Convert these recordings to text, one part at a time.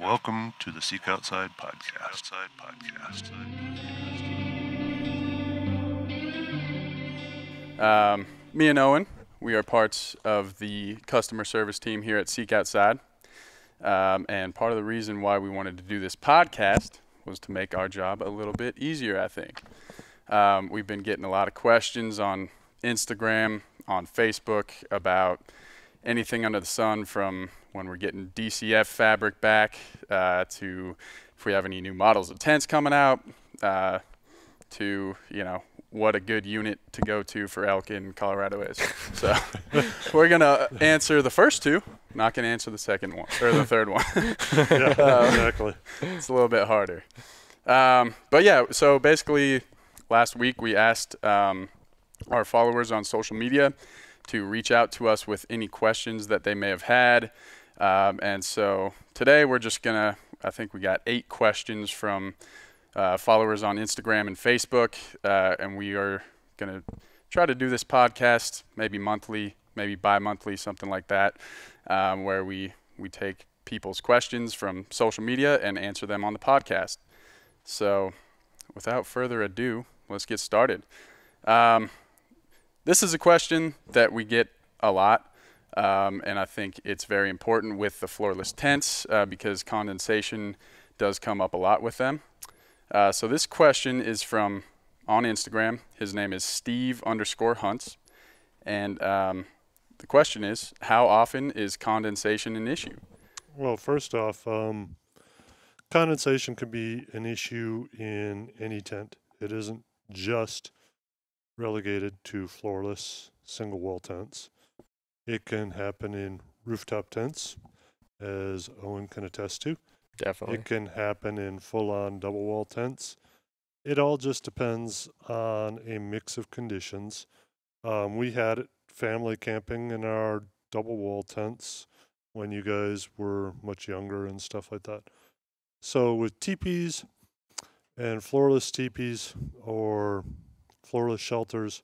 Welcome to the Seek Outside Podcast. Me and Owen, we are parts of the customer service team here at Seek Outside. And part of the reason why we wanted to do this podcast was to make our job a little bit easier, I think. We've been getting a lot of questions on Instagram, on Facebook about anything under the sun, from when we're getting DCF fabric back to if we have any new models of tents coming out to, what a good unit to go to for elk in Colorado is. So we're going to answer the first two, not going to answer the second one or the third one. Yeah, exactly. It's a little bit harder. But yeah, so basically last week we asked our followers on social media to reach out to us with any questions that they may have had. And so today we're just going to, I think we got 8 questions from followers on Instagram and Facebook, and we are going to try to do this podcast maybe monthly, maybe bi-monthly, something like that, where we take people's questions from social media and answer them on the podcast. So without further ado, let's get started. This is a question that we get a lot, and I think it's very important with the floorless tents because condensation does come up a lot with them. So this question is from on Instagram. His name is Steve_Hunts. And the question is, how often is condensation an issue? Well, first off, condensation can be an issue in any tent. It isn't just relegated to floorless single wall tents. It can happen in rooftop tents, as Owen can attest to. Definitely. It can happen in full-on double wall tents. It all just depends on a mix of conditions. We had family camping in our double wall tents when you guys were much younger and stuff like that. So with teepees and floorless teepees or floorless shelters,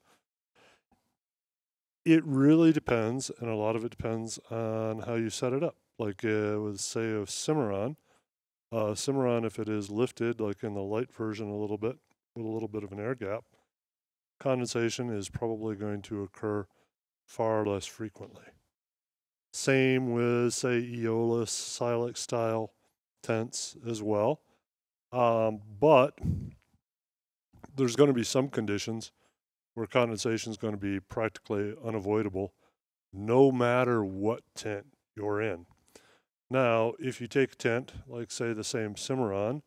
it really depends, and a lot of it depends on how you set it up. Like with, say, a Cimarron. Cimarron, if it is lifted, like in the light version a little bit, with a little bit of an air gap, condensation is probably going to occur far less frequently. Same with, say, Aeolus, Silex style tents as well. But there's going to be some conditions where condensation is going to be practically unavoidable, no matter what tent you're in. Now, if you take a tent, like say the same Cimarron,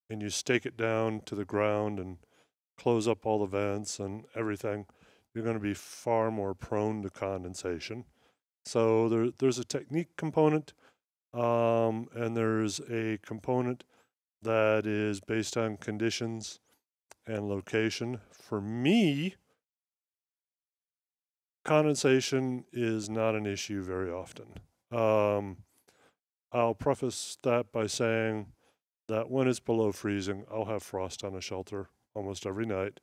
and you stake it down to the ground and close up all the vents and everything, you're going to be far more prone to condensation. So there's a technique component, and there's a component that is based on conditions and location. For me, condensation is not an issue very often. I'll preface that by saying that when it's below freezing, I'll have frost on a shelter almost every night.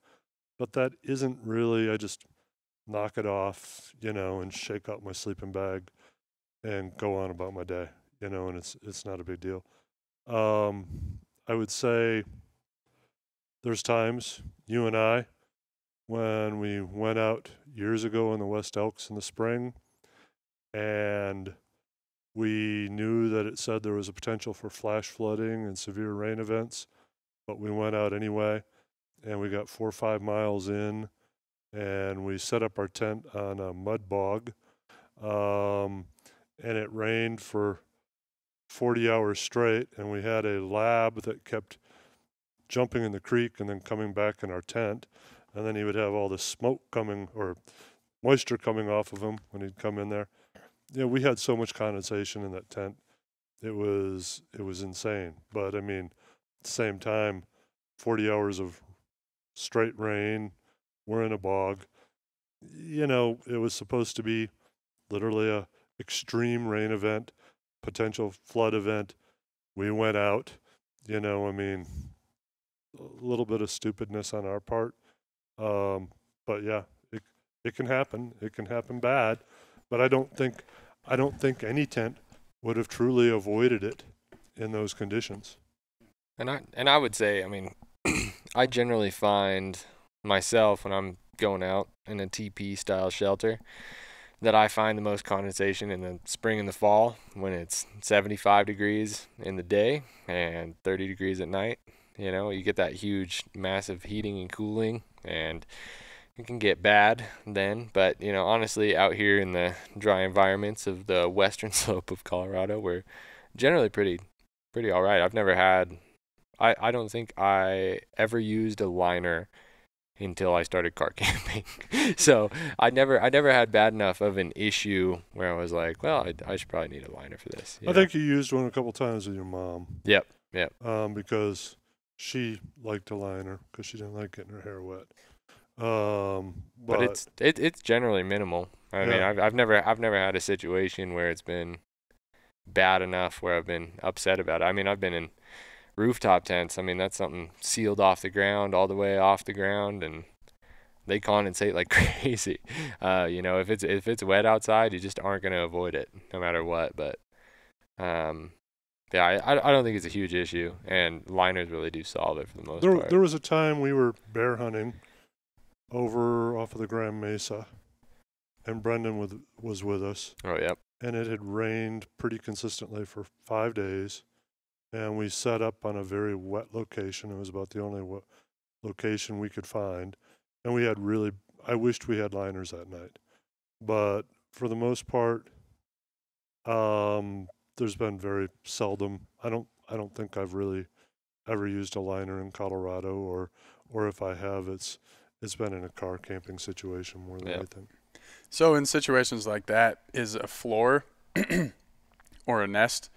But that isn't really, I just knock it off, and shake out my sleeping bag and go on about my day, and it's not a big deal. I would say there's times, you and I, when we went out years ago in the West Elks in the spring, and we knew that it said there was a potential for flash flooding and severe rain events, but we went out anyway, and we got 4 or 5 miles in, and we set up our tent on a mud bog, and it rained for 40 hours straight, and we had a lab that kept jumping in the creek and then coming back in our tent, and then he would have all this smoke coming, or moisture coming off of him when he'd come in there. We had so much condensation in that tent. It was insane. But I mean, at the same time, 40 hours of straight rain, we're in a bog. It was supposed to be literally a extreme rain event, potential flood event. We went out, a little bit of stupidness on our part. But yeah, it can happen. It can happen bad. But I don't think any tent would have truly avoided it in those conditions. And I would say, I mean, I generally find myself when I'm going out in a TP style shelter that I find the most condensation in the spring and the fall when it's 75 degrees in the day and 30 degrees at night. You know, you get that huge, massive heating and cooling, and it can get bad then. But, you know, honestly, out here in the dry environments of the western slope of Colorado, we're generally pretty all right. I've never had, I don't think I ever used a liner until I started car camping. So I never had bad enough of an issue where I was like, well, I should probably need a liner for this. I think you used one a couple times with your mom. Yep. Because she liked a liner because she didn't like getting her hair wet. But it's generally minimal. I mean, I've never had a situation where it's been bad enough where I've been upset about it. I mean, I've been in rooftop tents. I mean, that's something sealed off the ground, all the way off the ground, and they condensate like crazy. You know, if it's wet outside, you just aren't going to avoid it no matter what. But yeah, I don't think it's a huge issue, and liners really do solve it for the most part. There was a time we were bear hunting over off of the Grand Mesa, and Brendan was with us. Oh, yep. And it had rained pretty consistently for 5 days, and we set up on a very wet location. It was about the only location we could find, and we had I wished we had liners that night, but for the most part, there's been very seldom. I don't think I've really ever used a liner in Colorado, or if I have, it's been in a car camping situation more than anything. So in situations like that, is a floor or a nest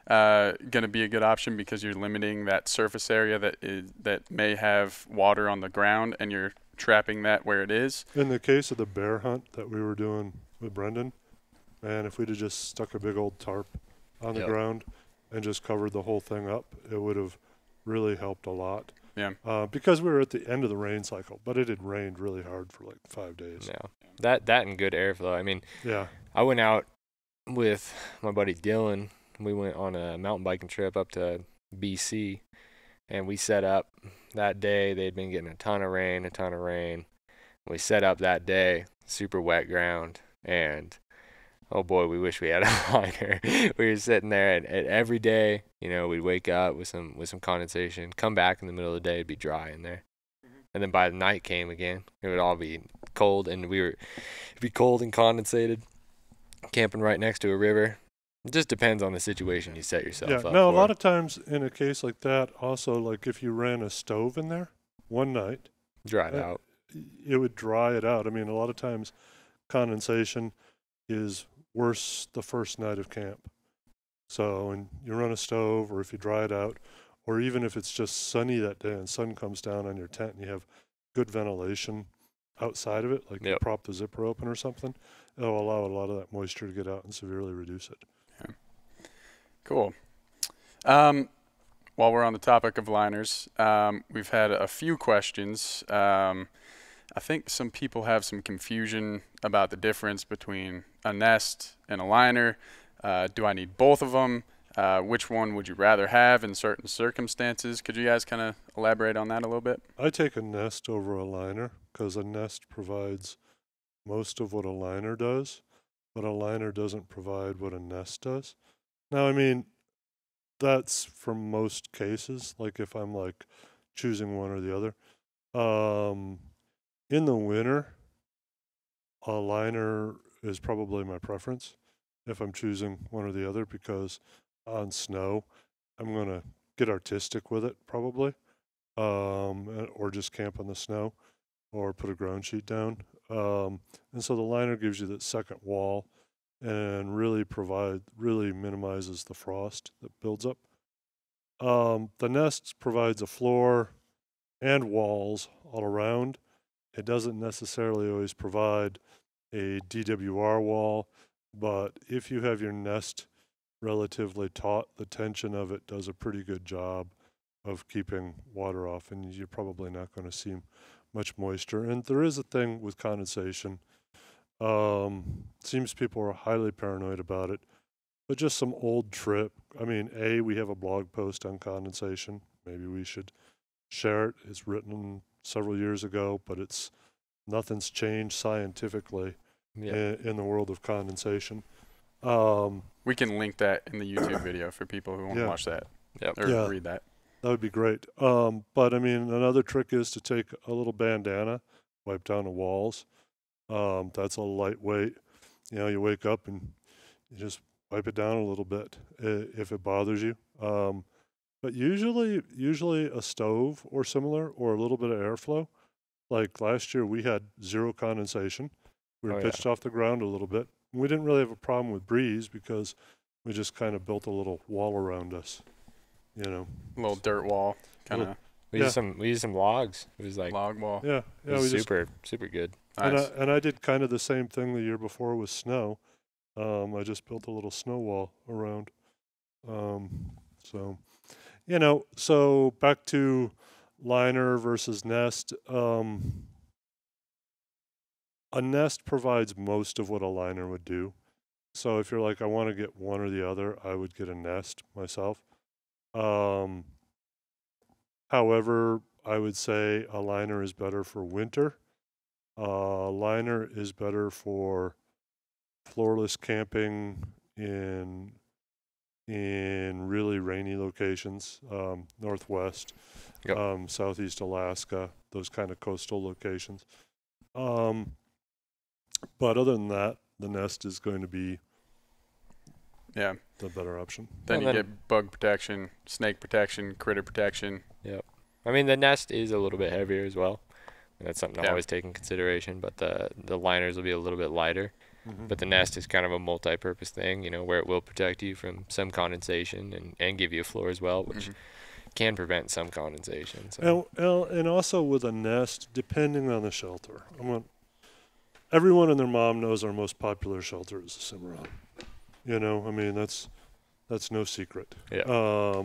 going to be a good option because you're limiting that surface area that may have water on the ground, and you're trapping that where it is? In the case of the bear hunt that we were doing with Brendan, man, if we'd have just stuck a big old tarp on the ground and just covered the whole thing up, it would have really helped a lot. Yeah. Because we were at the end of the rain cycle, but it had rained really hard for like 5 days. Yeah. That and good airflow. I mean, yeah. I went out with my buddy Dylan. We went on a mountain biking trip up to BC, and we set up that day. They'd been getting a ton of rain. We set up that day, super wet ground, and oh boy, we wish we had a liner. We were sitting there, and every day, you know, we'd wake up with some condensation, come back in the middle of the day, it'd be dry in there. And then by the night came again, it would all be cold, and it'd be cold and condensated, camping right next to a river. It just depends on the situation you set yourself up for. A lot of times in a case like that, also, like if you ran a stove in there one night, dry it out. It would dry it out. I mean, a lot of times condensation is worse the first night of camp. So when you run a stove, or if you dry it out, or even if it's just sunny that day and sun comes down on your tent and you have good ventilation outside of it, like you prop the zipper open or something, it'll allow a lot of that moisture to get out and severely reduce it. Yeah. Cool. While we're on the topic of liners, we've had a few questions. I think some people have some confusion about the difference between a nest and a liner. Do I need both of them? Which one would you rather have in certain circumstances? Could you guys kind of elaborate on that a little bit? I take a nest over a liner because a nest provides most of what a liner does, but a liner doesn't provide what a nest does. Now, I mean, that's for most cases, like if I'm like choosing one or the other. In the winter, a liner is probably my preference if I'm choosing one or the other, because on snow, I'm going to get artistic with it probably, or just camp on the snow or put a ground sheet down. And so the liner gives you that second wall and really minimizes the frost that builds up. The nest provides a floor and walls all around. It doesn't necessarily always provide a DWR wall, but if you have your nest relatively taut, the tension of it does a pretty good job of keeping water off, and you're probably not going to see much moisture. And there is a thing with condensation. Seems people are highly paranoid about it, but just some old trip. I mean, we have a blog post on condensation. Maybe we should share it. It's written several years ago, but nothing's changed scientifically in the world of condensation. We can link that in the YouTube video for people who want to watch that or read that. That would be great. But I mean, another trick is to take a little bandana, wipe down the walls. That's a lightweight. You wake up and you just wipe it down a little bit if it bothers you. But usually a stove or similar, or a little bit of airflow. Like last year, we had zero condensation. We were pitched off the ground a little bit. We didn't really have a problem with breeze because we just kind of built a little wall around us. A little dirt wall, kind of. We used some logs. It was like log wall. Yeah, it was super good. Nice. And I did kind of the same thing the year before with snow. I just built a little snow wall around. So back to liner versus nest. A nest provides most of what a liner would do. So if you're like, I want to get one or the other, I would get a nest myself. However, I would say a liner is better for winter. Liner is better for floorless camping in really rainy locations, Northwest, Southeast Alaska, those kind of coastal locations. But other than that, the nest is going to be the better option. Then you get bug protection, snake protection, critter protection. Yep. I mean, the nest is a little bit heavier as well. And that's something to always take in consideration, but the liners will be a little bit lighter. Mm-hmm. But the nest is kind of a multi-purpose thing, where it will protect you from some condensation and give you a floor as well, which can prevent some condensation. So. And also with a nest, depending on the shelter. Everyone and their mom knows our most popular shelter is the Cimarron. I mean, that's no secret. Yeah.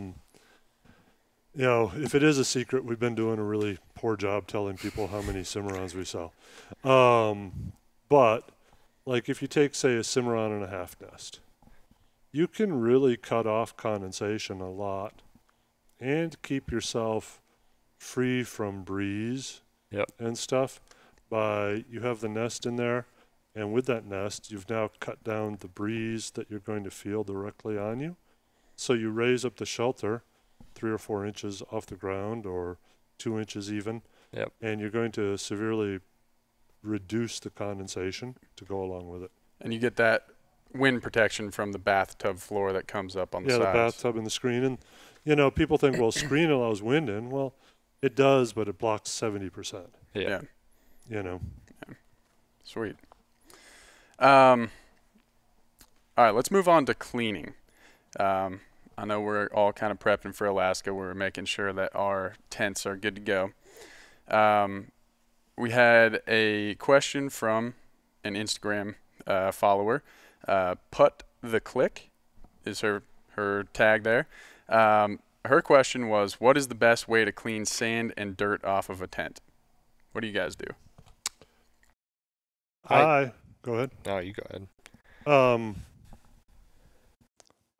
If it is a secret, we've been doing a really poor job telling people how many Cimarrons we sell. But like if you take, say, a Cimarron and a half nest, you can really cut off condensation a lot and keep yourself free from breeze and stuff by you have the nest in there, and with that nest, you've now cut down the breeze that you're going to feel directly on you. So you raise up the shelter 3 or 4 inches off the ground, or 2 inches even, and you're going to severely reduce the condensation to go along with it. And you get that wind protection from the bathtub floor that comes up on the sides. Yeah, the bathtub and the screen. And, people think, well, screen allows wind in. Well, it does, but it blocks 70%. Yeah. Sweet. All right, let's move on to cleaning. I know we're all kind of prepping for Alaska. We're making sure that our tents are good to go. We had a question from an Instagram follower. Put the Click is her tag there. Her question was, what is the best way to clean sand and dirt off of a tent? What do you guys do? Go ahead. No, you go ahead.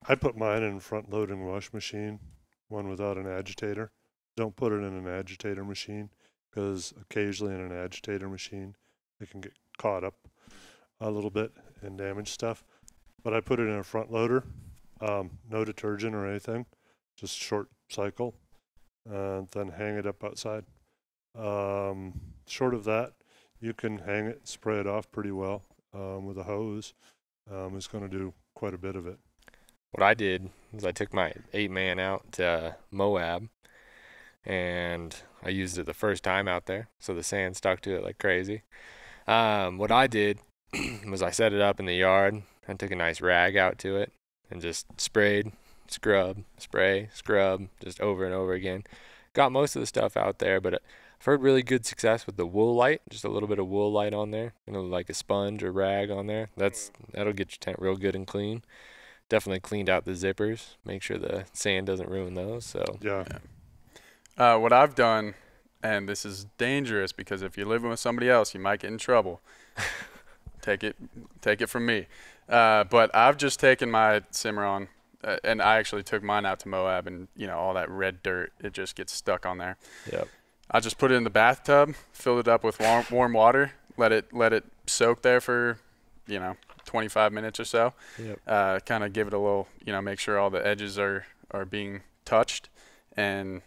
I put mine in a front-loading wash machine, one without an agitator. Don't put it in an agitator machine, because occasionally in an agitator machine, it can get caught up a little bit and damage stuff. But I put it in a front loader, no detergent or anything, just short cycle, then hang it up outside. Short of that, you can hang it, spray it off pretty well with a hose. It's going to do quite a bit of it. What I did is I took my 8-man out to Moab, and I used it the first time out there, so the sand stuck to it like crazy. What I did was I set it up in the yard. I took a nice rag out to it and just sprayed, scrub, spray, scrub, just over and over again. Got most of the stuff out there, but I've heard really good success with the wool light, just a little bit of wool light on there, like a sponge or rag on there. That'll get your tent real good and clean. Definitely cleaned out the zippers, make sure the sand doesn't ruin those. So what I've done, and this is dangerous because if you're living with somebody else, you might get in trouble. Take it from me. But I've just taken my Cimarron, and I actually took mine out to Moab, and all that red dirt, it just gets stuck on there. Yep. I just put it in the bathtub, filled it up with warm water, let it soak there for 25 minutes or so. Yep. Kind of give it a little, make sure all the edges are being touched, and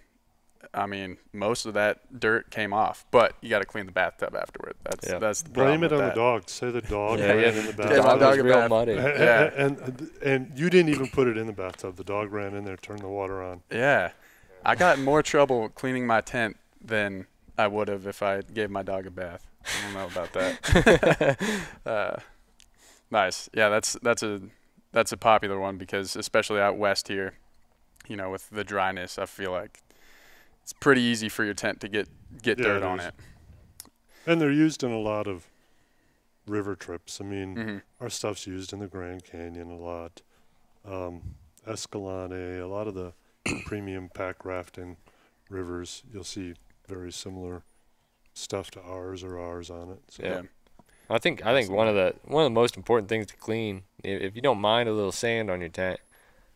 I mean, most of that dirt came off, but you got to clean the bathtub afterward. That's the problem. Blame it with on that. the dog. Say the dog Yeah, ran in the the Yeah, my bathtub. dog was a real bath. muddy. Yeah. And you didn't even put it in the bathtub. The dog ran in there, turned the water on. Yeah, I got in more trouble cleaning my tent than I would have if I gave my dog a bath. I don't know about that. Nice. Yeah, that's a popular one because especially out west here, with the dryness, I feel like it's pretty easy for your tent to get dirt on it. And they're used in a lot of river trips. I mean, Mm-hmm. our stuff's used in the Grand Canyon a lot. Escalante, a lot of the premium pack rafting rivers, you'll see very similar stuff to ours or ours on it. So. Yeah. I think one of the most important things to clean, if you don't mind a little sand on your tent,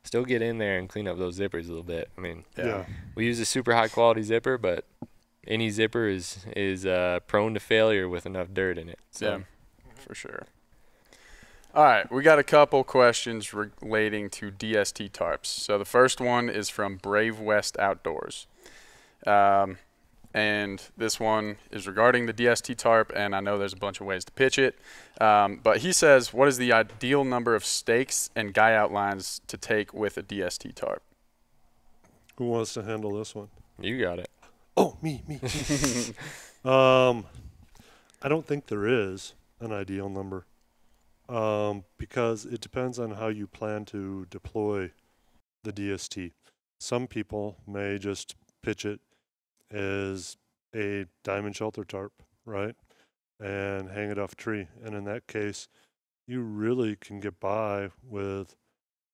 still get in there and clean up those zippers a little bit. I mean, Yeah. we use a super high quality zipper, but any zipper is prone to failure with enough dirt in it. So. Yeah, for sure. All right, we got a couple questions relating to DST tarps. So the first one is from Brave West Outdoors. And this one is regarding the DST tarp, and I know there's a bunch of ways to pitch it. But he says, what is the ideal number of stakes and guy outlines to take with a DST tarp? Who wants to handle this one? You got it. Oh, me. I don't think there is an ideal number because it depends on how you plan to deploy the DST. Some people may just pitch it as a diamond shelter tarp, right? And hang it off a tree. And in that case, you really can get by with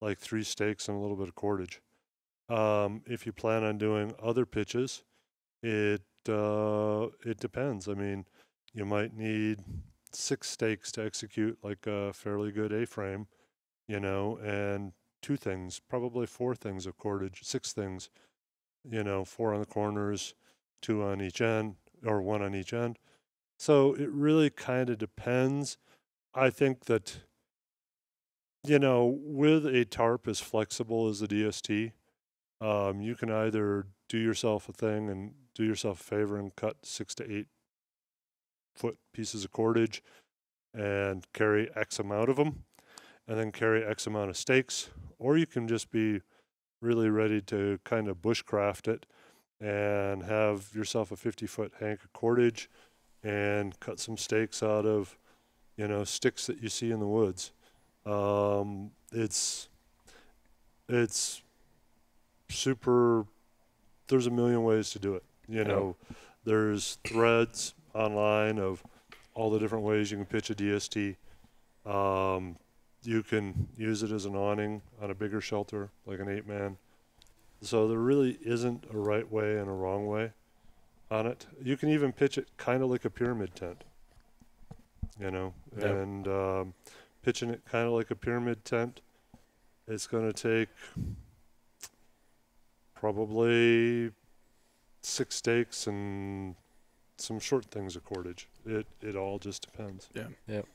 like 3 stakes and a little bit of cordage. If you plan on doing other pitches, it depends. I mean, you might need 6 stakes to execute like a fairly good A-frame, and 2 things, probably 4 things of cordage, 6 things, 4 on the corners, 2 on each end, or 1 on each end. So it really kind of depends. I think that, with a tarp as flexible as the DST, you can either do yourself a thing and do yourself a favor and cut 6 to 8 foot pieces of cordage and carry X amount of them, and then carry X amount of stakes, or you can just be really ready to kind of bushcraft it and have yourself a 50-foot hank of cordage and cut some stakes out of, sticks that you see in the woods. It's super, there's a million ways to do it. There's threads online of all the different ways you can pitch a DST. You can use it as an awning on a bigger shelter, like an 8-man. So there really isn't a right way and a wrong way on it. You can even pitch it kind of like a pyramid tent, and pitching it kind of like a pyramid tent, it's going to take probably 6 stakes and some short things of cordage. It all just depends. Yeah. Yep.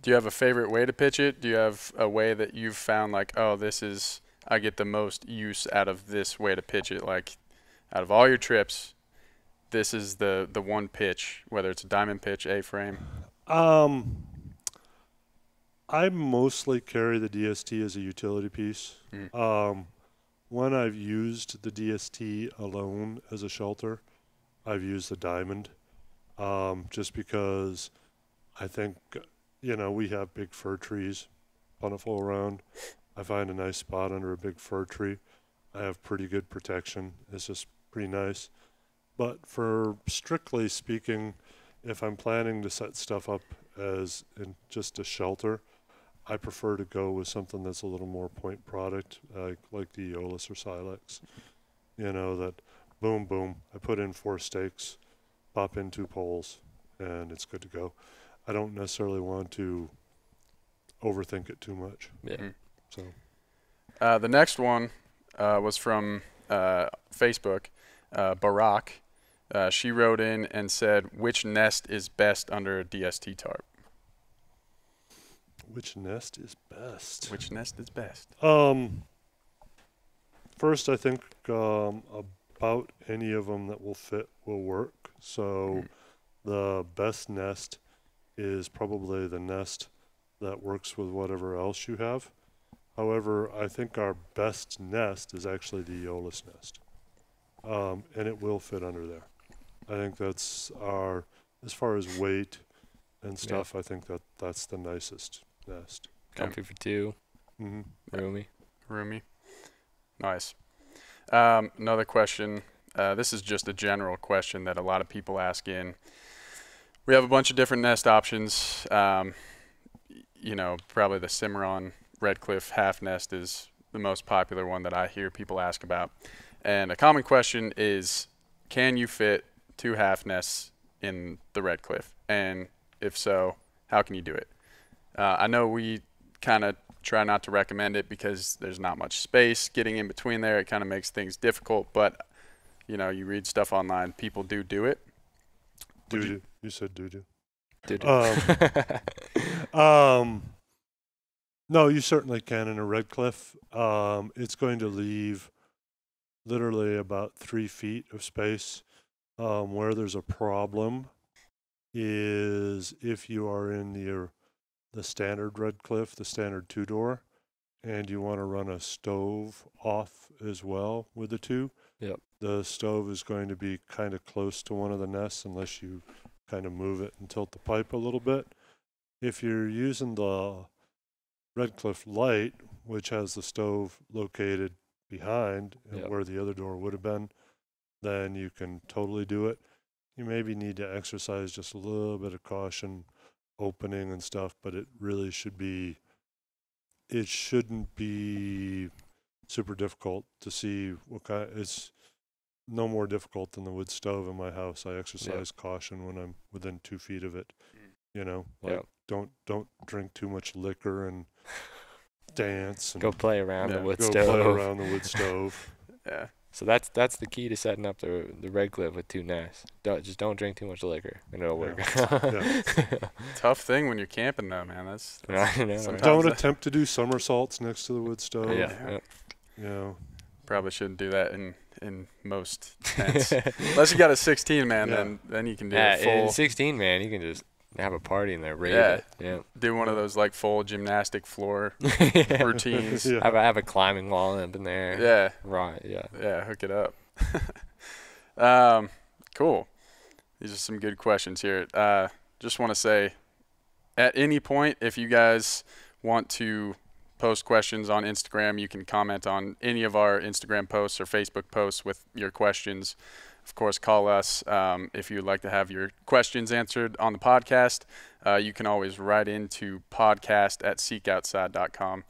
Do you have a favorite way to pitch it? Do you have a way that you've found like, oh, I get the most use out of this way to pitch it? Like, out of all your trips, this is the one pitch, whether it's a diamond pitch, A-frame. I mostly carry the DST as a utility piece. When I've used the DST alone as a shelter, I've used the diamond, just because I think, we have big fir trees plentiful around. I find a nice spot under a big fir tree. I have pretty good protection. It's just pretty nice. But for strictly speaking, if I'm planning to set stuff up as in just a shelter, I prefer to go with something that's a little more point product, like the Aeolus or Silex. That boom, boom, I put in 4 stakes, pop in 2 poles, and it's good to go. I don't necessarily want to overthink it too much. Yeah. So The next one was from Facebook, Barack. She wrote in and said, which nest is best under a DST tarp? which nest is best? Which nest is best? First, I think about any of them that will fit will work. So the best nest is probably the nest that works with whatever else you have. However, I think our best nest is actually the Aeolus nest. And it will fit under there. I think that's our, as far as weight and stuff, I think that's the nicest nest. Comfy for two. Mm-hmm. Roomy. Nice. Another question. This is just a general question that a lot of people ask in. We have a bunch of different nest options. Probably the Cimarron Redcliffe half nest is the most popular one that I hear people ask about. And a common question is, can you fit 2 half nests in the Redcliffe? And if so, how can you do it? I know we kind of try not to recommend it because there's not much space getting in between there. It kind of makes things difficult, but you read stuff online, people do it. You said doo-doo. No, you certainly can in a Redcliffe. It's going to leave literally about 3 feet of space. Where there's a problem is if you are in the standard Redcliffe, the standard 2-door, and you want to run a stove off as well with the 2. Yep. The stove is going to be kind of close to one of the nests unless you kind of move it and tilt the pipe a little bit. If you're using the Redcliffe Light, which has the stove located behind and where the other door would have been, then you can totally do it. You maybe need to exercise just a little bit of caution opening and stuff, but it shouldn't be super difficult to see what kind. It's no more difficult than the wood stove in my house. I exercise caution when I'm within 2 feet of it. Don't drink too much liquor and dance and go play around the wood stove. Play around the wood stove. Yeah. So that's the key to setting up the Redcliffe with 2 nests. Don't drink too much liquor and it'll work. Tough thing when you're camping though, man. That's don't attempt to do somersaults next to the wood stove. Probably shouldn't do that in most tents. Unless you got a 16 man, then you can do a full 16 man. You can just have a party in there, rave it. Yeah. Do one of those like full gymnastic floor routines. Have a climbing wall up in there. Yeah. Right. Yeah. Yeah. Hook it up. Cool. These are some good questions here. Just want to say, at any point, if you guys want to post questions on Instagram, you can comment on any of our Instagram posts or Facebook posts with your questions. Of course, call us if you'd like to have your questions answered on the podcast. You can always write into podcast@seekoutside.com.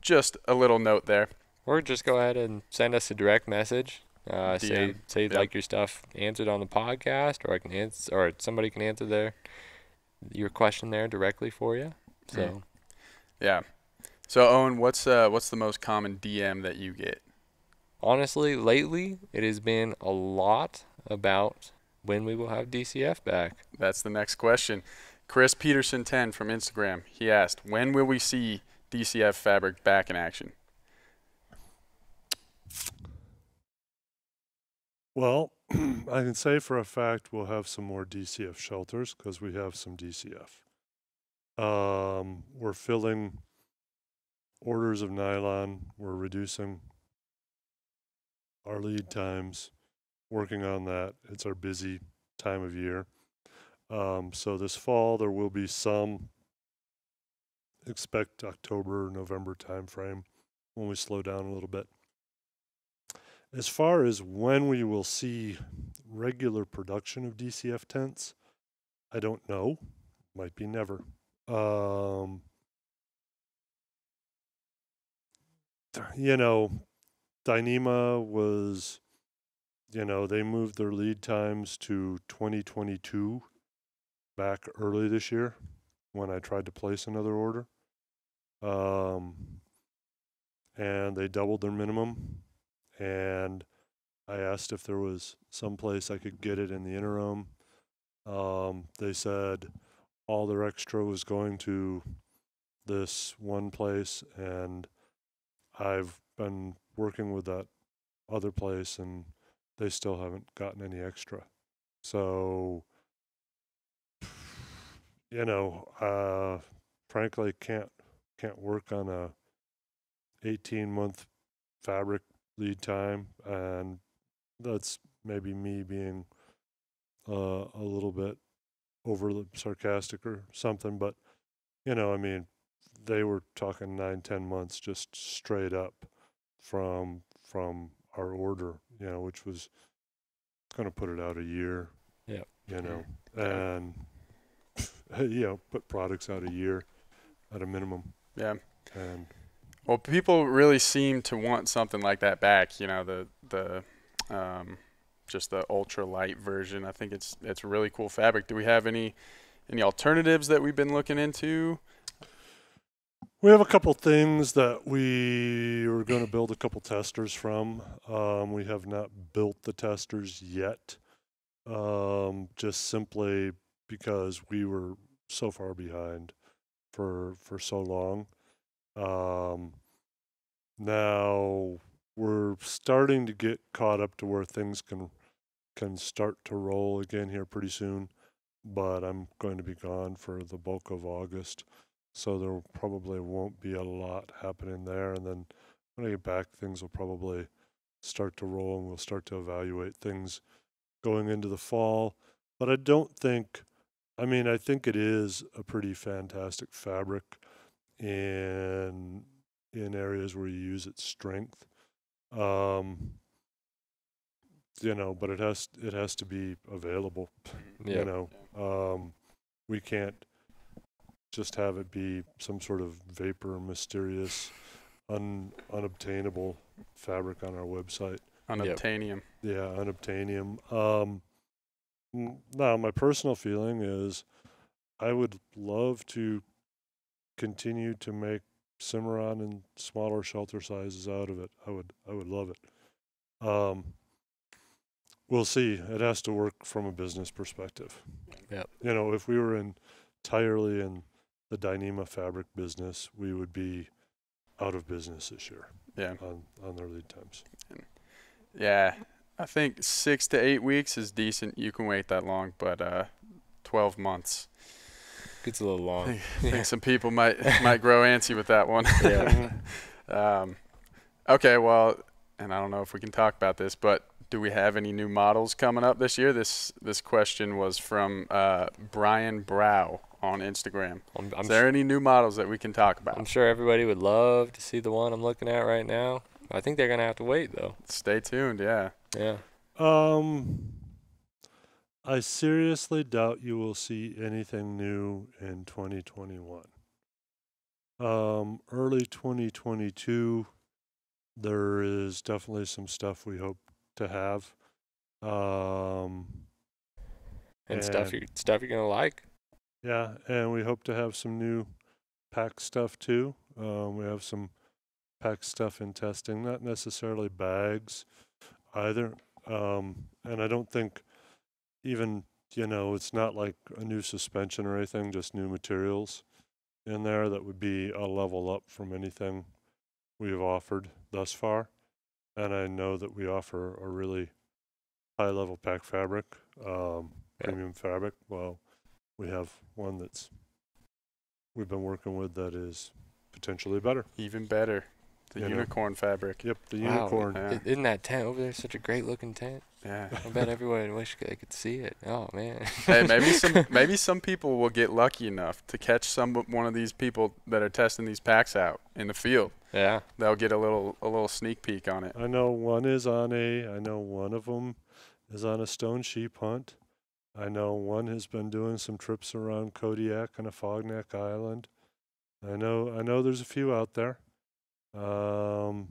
Just a little note there. Or just go ahead and send us a direct message. Say you'd like your stuff answered on the podcast, or I can answer, or somebody can answer your question there directly for you. So, yeah. So Owen, what's the most common DM that you get? Honestly, lately, it has been a lot about when we will have DCF back. That's the next question. Chris Peterson 10 from Instagram, he asked, when will we see DCF fabric back in action? Well, I can say for a fact we'll have some more DCF shelters because we have some DCF. We're filling orders of nylon. We're reducing our lead times, working on that. It's our busy time of year. So this fall there will be some, expect October, November timeframe when we slow down a little bit. As far as when we will see regular production of DCF tents, I don't know. Might be never. Dyneema was, they moved their lead times to 2022 back early this year when I tried to place another order. and they doubled their minimum. And I asked if there was some place I could get it in the interim. They said all their extra was going to this one place, and I've been working with that other place, and they still haven't gotten any extra. So, frankly, can't work on a 18-month fabric lead time, and that's maybe me being a little bit overly sarcastic or something, but I mean, they were talking 9-10 months just straight up from our order, which was going to put it out a year. Yeah. And put products out a year at a minimum. Yeah. And well, people really seem to want something like that back. The just the ultra light version. I think it's really cool fabric. Do we have any alternatives that we've been looking into? We have a couple things that we were going to build a couple testers from. We have not built the testers yet, just simply because we were so far behind for so long. Now we're starting to get caught up to where things can start to roll again here pretty soon, but I'm going to be gone for the bulk of August, so there probably won't be a lot happening there. And then when I get back, things will probably start to roll, and we'll start to evaluate things going into the fall. But I think it is a pretty fantastic fabric in areas where you use its strength. But it has to be available. Yeah. We can't just have it be some sort of vapor, mysterious, unobtainable fabric on our website. Unobtainium. Yep. Yeah, unobtainium. Now, my personal feeling is I would love to continue to make Cimarron and smaller shelter sizes out of it. I would love it. We'll see. It has to work from a business perspective. Yep. If we were entirely in the Dyneema fabric business, we would be out of business this year. Yeah. On their lead times. Yeah. I think 6 to 8 weeks is decent. You can wait that long, but 12 months gets a little long. I think some people might grow antsy with that one. Yeah. Okay, well, and I don't know if we can talk about this, but do we have any new models coming up this year? This question was from Brian Brow on Instagram. Is there any new models that we can talk about? I'm sure everybody would love to see the one I'm looking at right now. I think they're going to have to wait, though. Stay tuned, yeah. Yeah. I seriously doubt you will see anything new in 2021. Early 2022, there is definitely some stuff we hope to have. And stuff you're gonna like. Yeah, and we hope to have some new pack stuff too. We have some pack stuff in testing, not necessarily bags either. And I don't think even, it's not like a new suspension or anything, just new materials in there that would be a level up from anything we've offered thus far. And I know that we offer a really high level pack fabric, premium fabric. Well, we have one we've been working with that is potentially better. Even better. The unicorn fabric. Yep, the unicorn. Yeah. Isn't that tent over there such a great looking tent? Yeah. I bet everyone wish they could see it. Oh man. Hey, maybe some people will get lucky enough to catch one of these people that are testing these packs out in the field. Yeah. They'll get a little sneak peek on it. I know one of them is on a stone sheep hunt. I know one has been doing some trips around Kodiak and Afognak Island. I know there's a few out there. One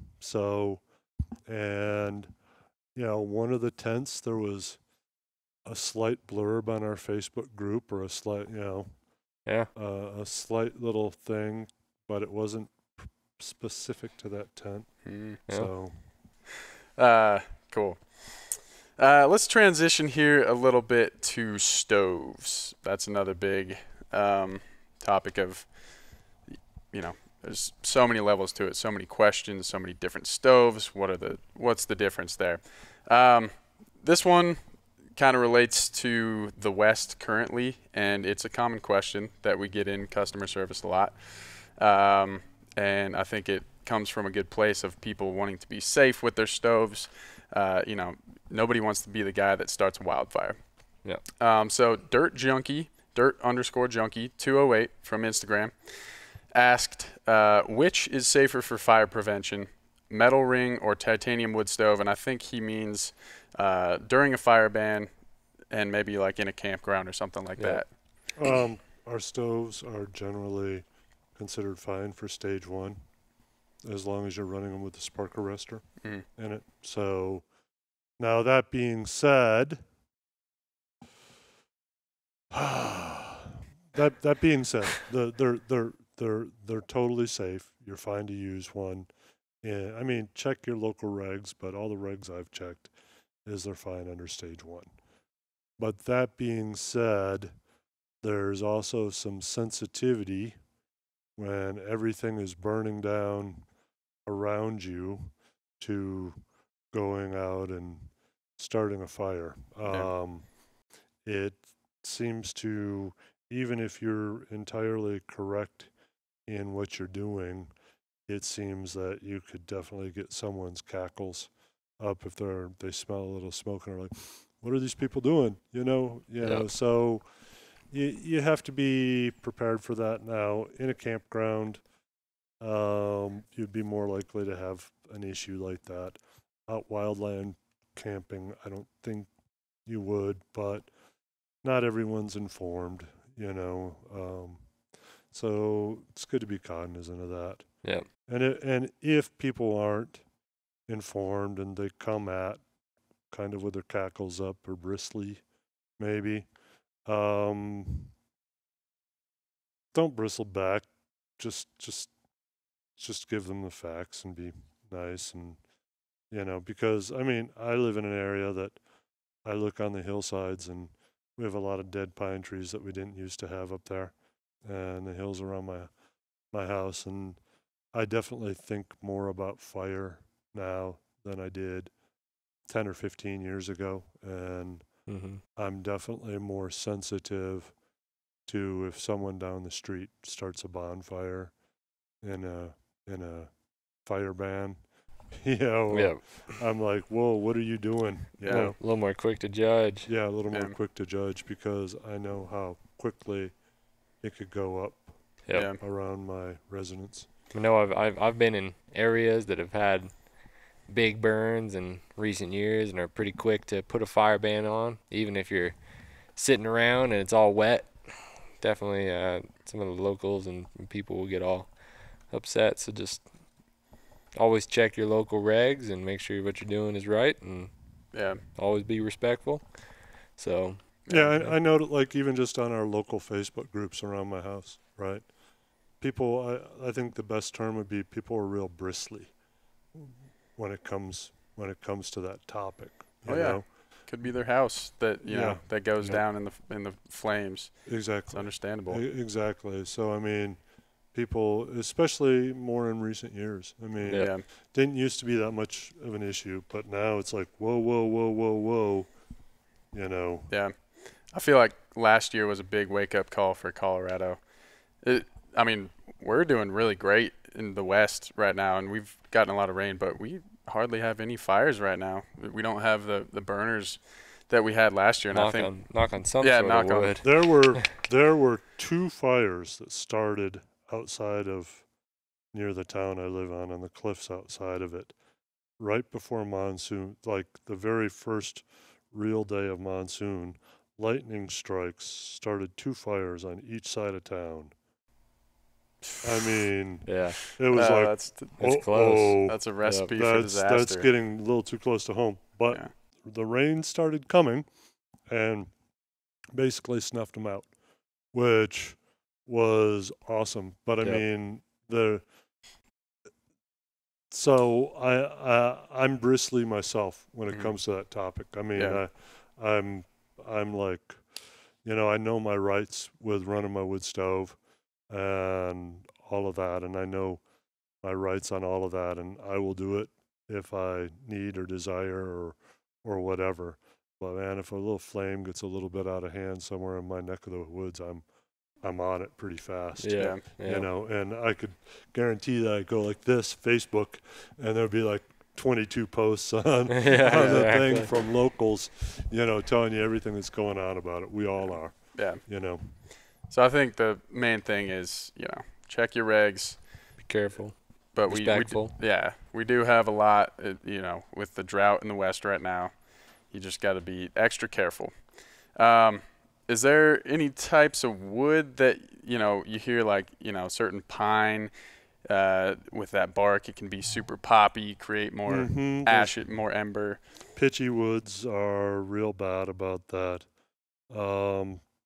of the tents, there was a slight blurb on our Facebook group, or a slight, a slight little thing but it wasn't specific to that tent. Yeah. So, cool. Let's transition here a little bit to stoves. That's another big topic of, there's so many levels to it, so many questions, so many different stoves. What's the difference there? This one kind of relates to the West currently, and it's a common question that we get in customer service a lot. And I think it comes from a good place of people wanting to be safe with their stoves. Nobody wants to be the guy that starts a wildfire. Yeah. So dirt_junkie 208 from Instagram asked, which is safer for fire prevention, metal ring or titanium wood stove? And I think he means during a fire ban and maybe like in a campground or something like that. our stoves are generally considered fine for stage 1, as long as you're running them with the spark arrestor in it. So now that being said, they're totally safe. You're fine to use one. And I mean, check your local regs, but all the regs I've checked is they're fine under stage 1. But that being said, there's also some sensitivity when everything is burning down around you to going out and starting a fire. It seems to, even if you're entirely correct in what you're doing, it seems that you could definitely get someone's cackles up if they smell a little smoke and are like, what are these people doing? So you have to be prepared for that. Now, in a campground, you'd be more likely to have an issue like that. Out wildland camping, I don't think you would, but not everyone's informed, so it's good to be cognizant of that. Yeah. And if people aren't informed and they come at kind of with their cackles up or bristly, maybe, don't bristle back. Just give them the facts and be nice, and because I mean, I live in an area that I look on the hillsides and we have a lot of dead pine trees that we didn't used to have up there, and the hills around my house, and I definitely think more about fire now than I did 10 or 15 years ago, and I'm definitely more sensitive to if someone down the street starts a bonfire in a fire ban. I'm like, whoa, what are you doing? A little more quick to judge. Yeah, a little more quick to judge, because I know how quickly it could go up around my residence. I know I've been in areas that have had big burns in recent years and are pretty quick to put a fire ban on, even if you're sitting around and it's all wet. Definitely some of the locals and people will get all upset, so just always check your local regs and make sure what you're doing is right, and always be respectful. So I know that, like, even just on our local Facebook groups around my house, right? People, I think the best term would be people are real bristly when it comes to that topic. You know? Could be their house that that goes down in the flames. Exactly. It's understandable. Exactly. So I mean, people, especially more in recent years. I mean, didn't used to be that much of an issue, but now it's like whoa. Yeah, I feel like last year was a big wake-up call for Colorado. I mean, we're doing really great in the West right now, and we've gotten a lot of rain, but we hardly have any fires right now. We don't have the burners that we had last year. And knock on some sort of wood. There were 2 fires that started outside of near the town I live on the cliffs outside of it, right before monsoon, like the very first real day of monsoon. Lightning strikes started 2 fires on each side of town. I mean, it was like, that's close. That's a recipe for disaster. That's getting a little too close to home. But the rain started coming and basically snuffed them out, which was awesome. But I mean, So I'm bristly myself when it Mhm. comes to that topic. I mean, Yeah. I'm like, I know my rights with running my wood stove and all of that, and I know my rights on all of that, and I will do it if I need or desire or whatever. But man, if a little flame gets a little bit out of hand somewhere in my neck of the woods, I'm on it pretty fast. Yeah. And I could guarantee that I go like this, Facebook, and there'd be like 22 posts on Yeah, the exactly. thing from locals, telling you everything that's going on about it. We all are, Yeah. So I think the main thing is, check your regs. Be careful. But Respectful. we do have a lot, with the drought in the West right now. You just got to be extra careful. Is there any types of wood that, you hear like, certain pine with that bark, it can be super poppy, create more ash, more ember. Pitchy woods are real bad about that.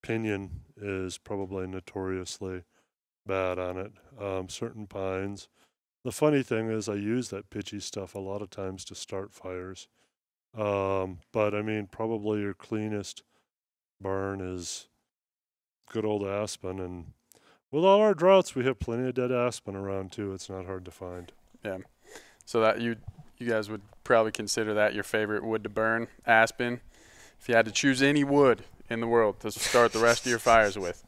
Pinyon is probably notoriously bad on it. Certain pines. The funny thing is I use that pitchy stuff a lot of times to start fires. But I mean, probably your cleanest burn is good old aspen. And with all our droughts, we have plenty of dead aspen around too. It's not hard to find. Yeah. So that you guys would probably consider that your favorite wood to burn, aspen. If you had to choose any wood in the world to start the rest of your fires with.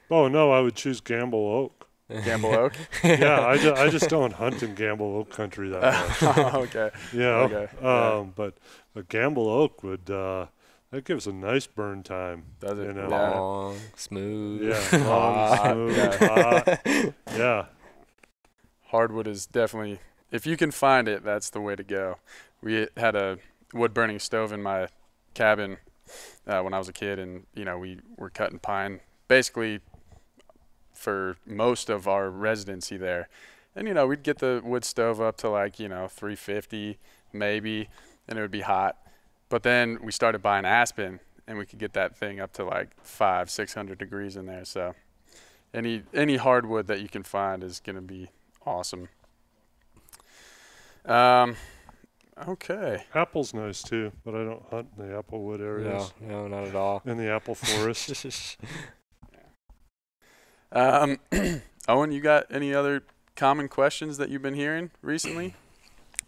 Oh no, I would choose Gamble Oak. Gamble Oak? Yeah, I just don't hunt in Gamble Oak country that much. Okay. Okay. Yeah. But Gamble Oak would that gives a nice burn time. Does it? Long, smooth. Yeah, long, smooth, hot. Yeah. Hardwood is definitely, if you can find it, that's the way to go. We had a wood burning stove in my cabin when I was a kid, and we were cutting pine basically for most of our residency there. And we'd get the wood stove up to like 350 maybe, and it would be hot. But then we started buying aspen, and we could get that thing up to like 500-600 degrees in there. So any hardwood that you can find is going to be awesome. Okay. Apple's nice too, but I don't hunt in the applewood areas. No, not at all. In the apple forest. Owen, you got any other common questions that you've been hearing recently?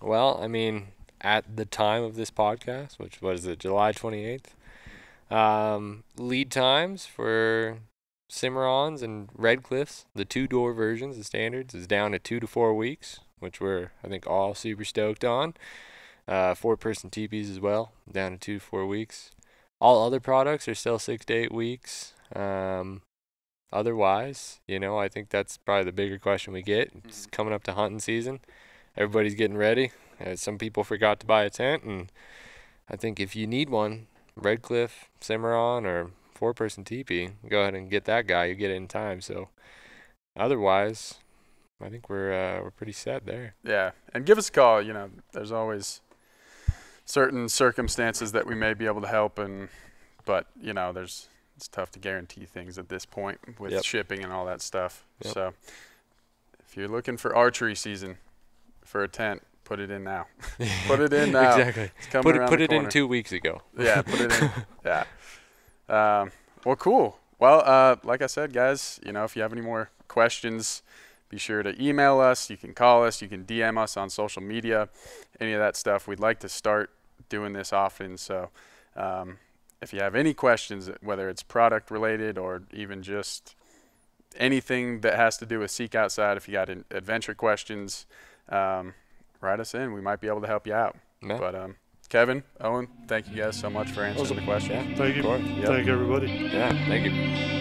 Well, I mean, at the time of this podcast, which was July 28th, lead times for Cimarrons and Redcliffs, the 2-door versions, the standards, is down to 2 to 4 weeks, which we're, I think, all super stoked on. 4-person teepees as well, down to 2 to 4 weeks. All other products are still 6 to 8 weeks. Otherwise, I think that's probably the bigger question we get. It's coming up to hunting season. Everybody's getting ready. Some people forgot to buy a tent, and I think if you need one, Redcliffe, Cimarron, or 4-person teepee, go ahead and get that guy. You get it in time. So otherwise, I think we're pretty set there. Yeah, and give us a call. There's always certain circumstances that we may be able to help, but it's tough to guarantee things at this point with shipping and all that stuff. Yep. So if you're looking for archery season for a tent, put it in now. Put it in now. Exactly. It's coming around put the it corner. in 2 weeks ago. Yeah, put it in. Yeah. Well, cool. Well, like I said, guys, if you have any more questions, be sure to email us. You can call us. You can DM us on social media, any of that stuff. We'd like to start doing this often. So if you have any questions, whether it's product related or even just anything that has to do with Seek Outside, if you got adventure questions, write us in. We might be able to help you out. Yeah. But Kevin, Owen, thank you guys so much for answering the question. Yeah. Thank you. Of course. Thank everybody. Yeah, thank you.